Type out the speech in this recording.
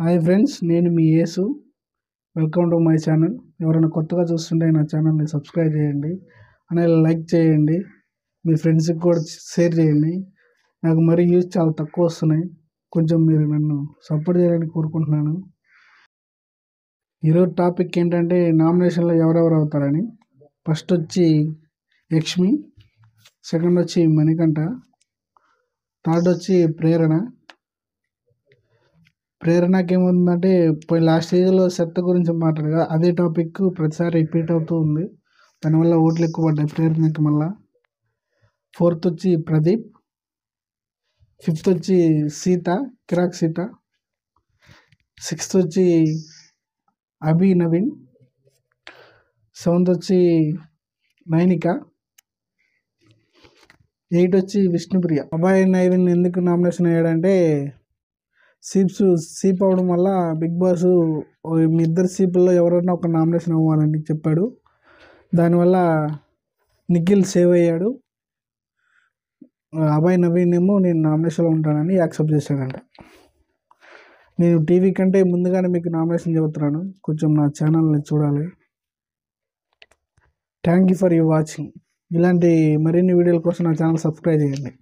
Hi friends, నేను మీ Yesu. Welcome to my channel. ఎవరైనా కొత్తగా చూస్తుంటే నా ఛానల్ని సబ్స్క్రైబ్ చేయండి, అలాగే లైక్ చేయండి, మీ ఫ్రెండ్స్కి కూడా షేర్ చేయండి. నాకు మరీ వ్యూస్ చాలా తక్కువ వస్తున్నాయి, కొంచెం మీరు నన్ను సపోర్ట్ చేయాలని కోరుకుంటున్నాను. ఈరోజు టాపిక్ ఏంటంటే నామినేషన్లో ఎవరెవరు అవుతారని. ఫస్ట్ వచ్చి లక్ష్మి, సెకండ్ వచ్చి మణికంఠ, థర్డ్ వచ్చి ప్రేరణకి ఏముందంటే పోయి లాస్ట్ స్టేజ్లో చెత్త గురించి మాట్లాడగా అదే టాపిక్ ప్రతిసారి రిపీట్ అవుతూ ఉంది. దానివల్ల ఓట్లు ఎక్కువ పడ్డాయి ప్రేరణకి. మళ్ళా ఫోర్త్ వచ్చి ప్రదీప్, ఫిఫ్త్ వచ్చి సీత, కిరాక్ సీత, సిక్స్త్ వచ్చి నవీన్, సెవెంత్ వచ్చి నైనిక, 8 వచ్చి విష్ణుప్రియ. అబ్బాయి నవీన్ ఎందుకు నామినేషన్ అయ్యాడంటే సీప్ అవడం వల్ల బిగ్ బాస్ మీ ఇద్దరు సీపుల్లో ఎవరైనా ఒక నామినేషన్ అవ్వాలని చెప్పాడు. దానివల్ల నిఖిల్ సేవ్ అయ్యాడు. నవీన్ ఏమో నేను నామినేషన్లో ఉంటానని యాక్సెప్ట్ చేశాడంట. నేను టీవీ కంటే ముందుగానే మీకు నామినేషన్ చెబుతున్నాను, కొంచెం నా ఛానల్ని చూడాలి. Thank you for you watching. ఇలాంటి మరిన్ని వీడియోల కోసం నా ఛానల్ సబ్స్క్రైబ్ చేయండి.